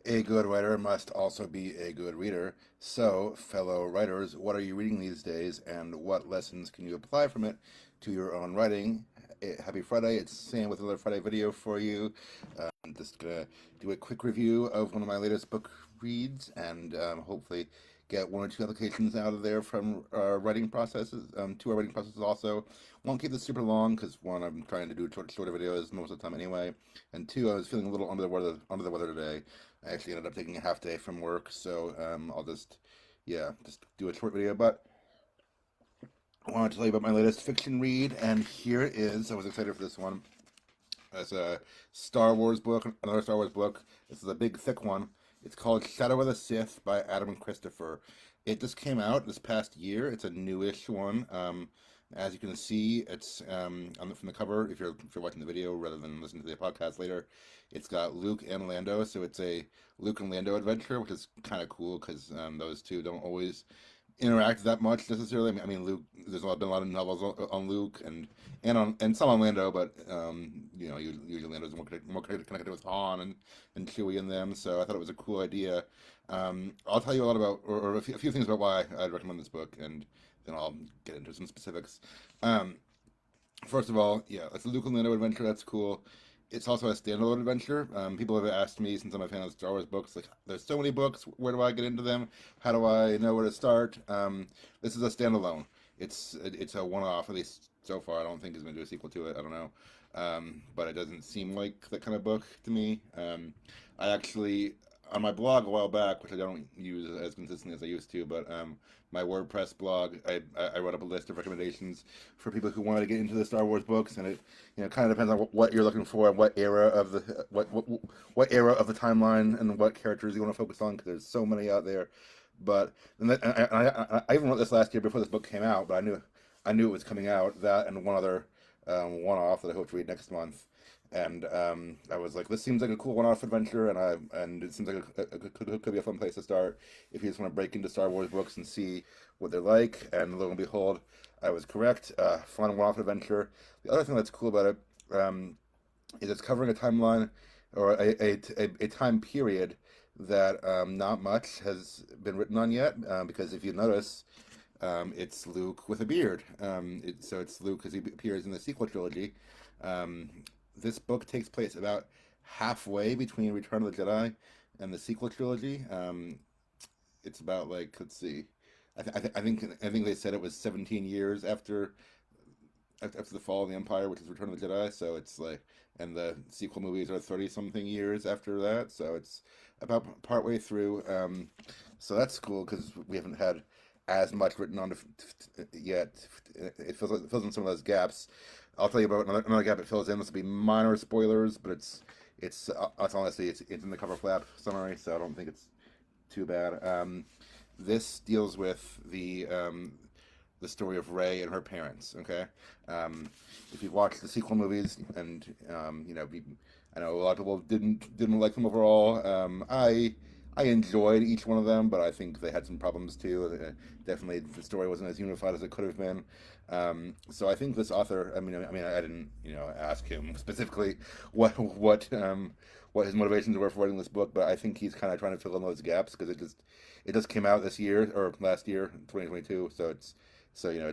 A good writer must also be a good reader. So, fellow writers, what are you reading these days, and what lessons can you apply from it to your own writing? Happy Friday! It's Sam with another Friday video for you. I'm just gonna do a quick review of one of my latest book reads, and hopefully get one or two applications out of there from our writing processes. To our writing processes also. Won't keep this super long because one, I'm trying to do shorter videos most of the time anyway, and two, I was feeling a little under the weather today. I actually ended up taking a half day from work, so I'll just do a short video. But I wanted to tell you about my latest fiction read, and here it is. I was excited for this one. It's a Star Wars book, another Star Wars book. This is a big, thick one. It's called Shadow of the Sith by Adam and Christopher. It just came out this past year. It's a newish one. As you can see, it's from the cover. If you're watching the video rather than listening to the podcast later, it's got Luke and Lando. So it's a Luke and Lando adventure, which is kind of cool because those two don't always interact that much necessarily. I mean, Luke. There's been a lot of novels on Luke and some on Lando, but usually Lando's more connected with Han and Chewie and them. So I thought it was a cool idea. I'll tell you a lot about or a few things about why I'd recommend this book, and then I'll get into some specifics. Um, First of all, yeah, it's a Luke and Lando adventure. That's cool. It's also a standalone adventure. People have asked me, since I'm a fan of Star Wars books, like, there's so many books. Where do I get into them? How do I know where to start? This is a standalone. It's a one-off, at least so far. I don't think he's going to do a sequel to it. I don't know. But it doesn't seem like that kind of book to me. I actually, on my blog a while back, which I don't use as consistently as I used to, but my WordPress blog, I wrote up a list of recommendations for people who want to get into the Star Wars books, and it kind of depends on what you're looking for and what era of the what era of the timeline and what characters you want to focus on, because there's so many out there. But I even wrote this last year before this book came out, but I knew it was coming out. That and one other one off that I hope to read next month. And I was like, this seems like a cool one-off adventure, and it seems like could be a fun place to start if you just want to break into Star Wars books and see what they're like. And lo and behold, I was correct. Fun one-off adventure. The other thing that's cool about it is it's covering a timeline or a time period that not much has been written on yet. Because if you notice, it's Luke with a beard. So it's Luke as he appears in the sequel trilogy. Um, this book takes place about halfway between Return of the Jedi and the sequel trilogy. It's about, like, let's see, I think they said it was 17 years after the fall of the Empire, which is Return of the Jedi. So it's like, and the sequel movies are 30 something years after that. So it's about partway through. So that's cool because we haven't had as much written on yet. It fills in some of those gaps. I'll tell you about another gap it fills in. This will be minor spoilers, but it's honestly it's in the cover flap summary, so I don't think it's too bad. This deals with the story of Rey and her parents. Okay, if you've watched the sequel movies, and I know a lot of people didn't like them overall. I enjoyed each one of them, but I think they had some problems too. Definitely, the story wasn't as unified as it could have been. So I think this author, I didn't, ask him specifically what his motivations were for writing this book, but I think he's kind of trying to fill in those gaps because it just came out this year or last year, 2022. It's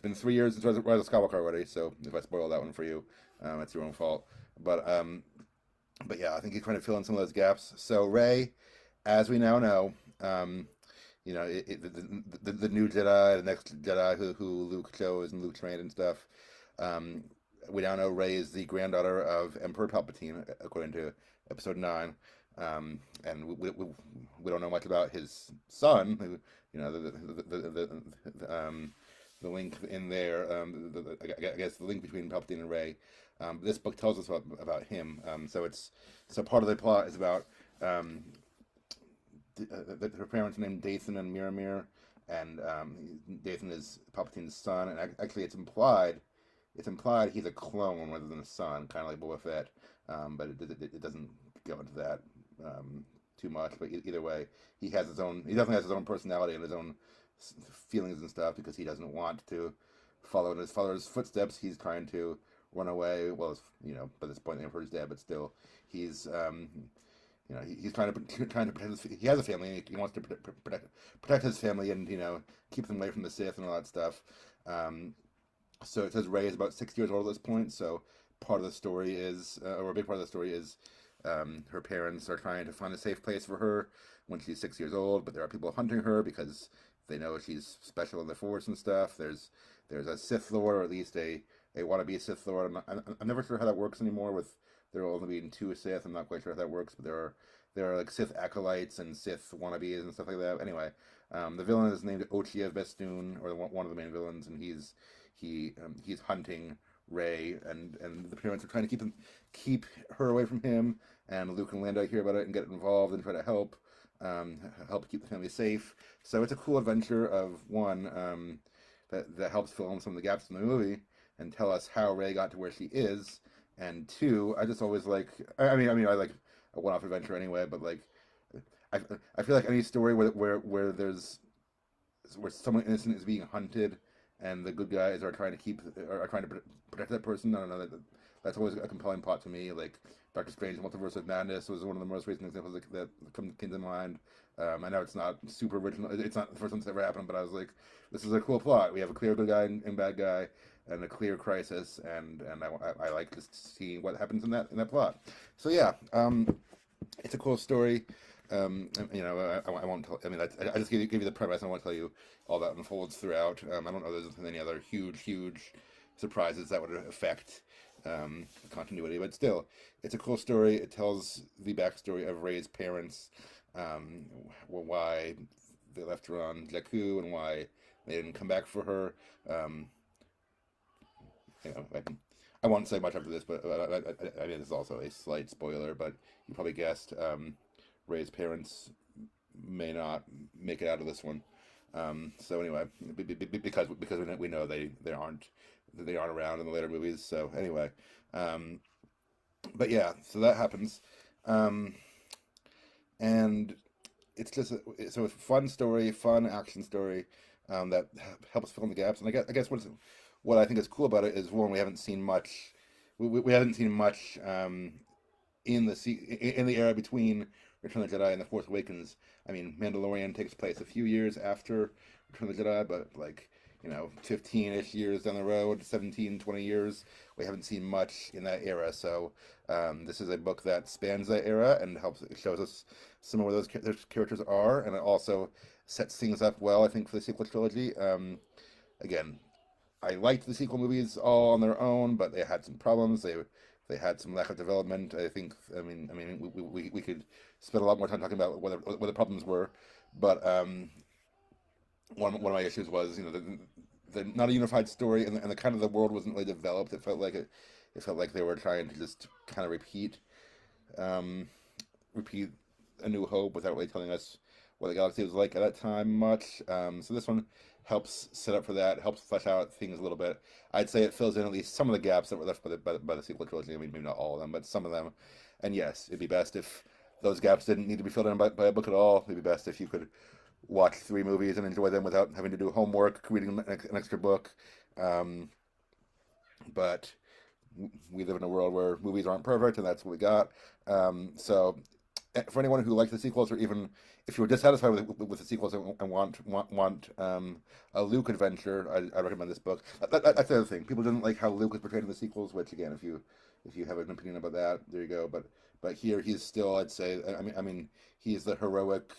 been 3 years since Rise of Skywalker already. So if I spoil that one for you, it's your own fault. But yeah, I think he's trying to fill in some of those gaps. So Rey, as we now know, the new Jedi, the next Jedi who Luke chose and Luke trained and stuff. Um, we now know Rey is the granddaughter of Emperor Palpatine, according to Episode 9. And we don't know much about his son, who, the link in there. I guess the link between Palpatine and Rey. This book tells us about him. So part of the plot is about um, her parents are named Dathan and Miramir, and Dathan is Palpatine's son, and actually it's implied he's a clone rather than a son, kind of like Boba Fett, but it doesn't go into that too much. But either way, he definitely has his own personality and his own feelings and stuff because he doesn't want to follow in his father's footsteps. He's trying to run away. Well, by this point the Emperor's dead, but still, he's he's trying to protect he has a family, and he wants to protect his family, and keep them away from the Sith and all that stuff. Um, so it says Rey is about 6 years old at this point. So part of the story is, or a big part of the story is, her parents are trying to find a safe place for her when she's 6 years old, but there are people hunting her because they know she's special in the Force and stuff. There's a Sith Lord, or at least a wannabe Sith Lord. I'm never sure how that works anymore with there only being two Sith. I'm not quite sure how that works, but there are like Sith acolytes and Sith wannabes and stuff like that. Anyway, the villain is named Ochia Bestoon, or one of the main villains, and he's hunting Rey, and the parents are trying to keep her away from him. And Luke and Lando hear about it and get involved and try to help keep the family safe. So it's a cool adventure of one, that helps fill in some of the gaps in the movie and tell us how Rey got to where she is. And two, I just always like. I like a one-off adventure anyway, but like, I, I feel like any story where someone innocent is being hunted and the good guys are trying to protect that person. I don't know, that's always a compelling plot to me. Like Doctor Strange Multiverse of Madness was one of the most recent examples that came to mind. I know it's not super original. It's not the first one that's ever happened, but I was like, this is a cool plot. We have a clear good guy and bad guy, and a clear crisis, and I like to see what happens in that plot. So yeah, it's a cool story. I won't tell. I mean, I just gave you the premise. I won't tell you all that unfolds throughout. I don't know if there's any other huge surprises that would affect the continuity, but still, it's a cool story. It tells the backstory of Rey's parents, why they left her on Jakku, and why they didn't come back for her. Um, I won't say much after this, but I mean, this is also a slight spoiler, but you probably guessed. Rey's parents may not make it out of this one. So anyway, because we know they aren't around in the later movies. So anyway, um, but yeah, so that happens, um, and it's just so a fun story, fun action story, that helps fill in the gaps. And I guess what I think is cool about it is one, we haven't seen much. We haven't seen much, in the era between Return of the Jedi and The Force Awakens. I mean, Mandalorian takes place a few years after Return of the Jedi, but like, 15-ish years down the road, 17, 20 years, we haven't seen much in that era. So this is a book that spans that era and it shows us some of where those characters are, and it also sets things up well, I think, for the sequel trilogy. Again, I liked the sequel movies all on their own, but they had some problems. They had some lack of development. I think. We could spend a lot more time talking about what the problems were, but one of my issues was, the not a unified story, and the kind of the world wasn't really developed. It felt like they were trying to just kind of um, repeat A New Hope without really telling us what the galaxy was like at that time much. So this one helps set up for that, helps flesh out things a little bit. I'd say it fills in at least some of the gaps that were left by the sequel trilogy. I mean, maybe not all of them, but some of them. And yes, it'd be best if those gaps didn't need to be filled in by a book at all. It'd be best if you could watch three movies and enjoy them without having to do homework, reading an extra book. Um, but we live in a world where movies aren't perfect, and that's what we got. So for anyone who likes the sequels, or even if you were dissatisfied with the sequels and want a Luke adventure, I recommend this book. That's the other thing. People didn't like how Luke was portrayed in the sequels, which again, if you have an opinion about that, there you go. But here he's still, I'd say, I mean, he's the heroic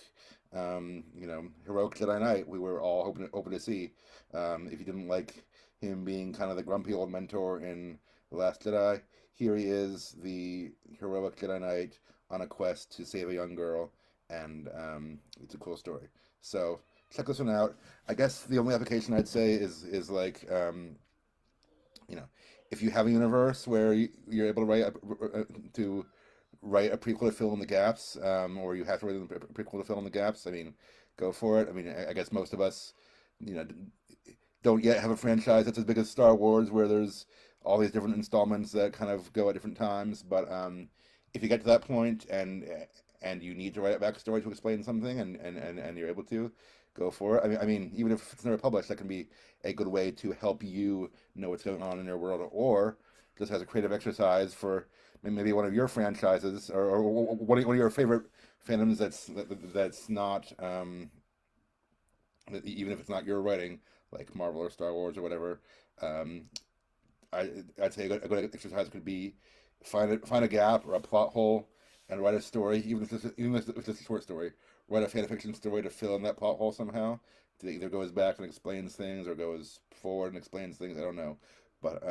Jedi Knight we were all hoping to see. If you didn't like him being kind of the grumpy old mentor in The Last Jedi, here he is, the heroic Jedi Knight on a quest to save a young girl, and it's a cool story. So check this one out. I guess the only application I'd say is like, you know, if you have a universe where you're able to write a prequel to fill in the gaps, or you have to write a prequel to fill in the gaps. I mean, go for it. I mean, I guess most of us, you know, don't yet have a franchise that's as big as Star Wars, where there's all these different installments that kind of go at different times. But if you get to that point and you need to write a backstory to explain something, and you're able to, go for it. I mean, even if it's never published, that can be a good way to help you know what's going on in your world, or just as a creative exercise for maybe one of your franchises, or one of your favorite fandoms that's not even if it's not your writing, like Marvel or Star Wars or whatever. Um, I'd say a good exercise could be find a gap or a plot hole and write a story, even if it's a short story. Write a fan fiction story to fill in that plot hole somehow. That either goes back and explains things or goes forward and explains things. I don't know, but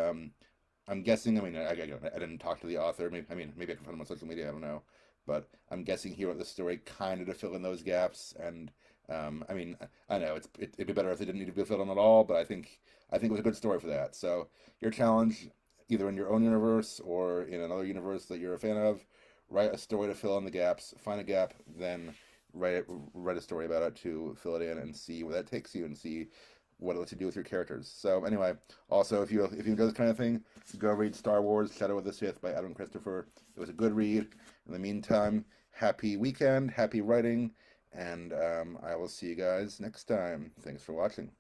I'm guessing. I mean, I didn't talk to the author. Maybe, I mean, maybe I can find him on social media. I don't know, but I'm guessing he wrote the story kind of to fill in those gaps. And I mean, I know it'd be better if they didn't need to be filled in at all. But I think it was a good story for that. So your challenge, either in your own universe or in another universe that you're a fan of, write a story to fill in the gaps. Find a gap, then write a story about it to fill it in and see where that takes you and see what it lets you do with your characters. So anyway, also if you enjoy this kind of thing, go read Star Wars: Shadow of the Sith by Adam Christopher. It was a good read. In the meantime, happy weekend, happy writing, and I will see you guys next time. Thanks for watching.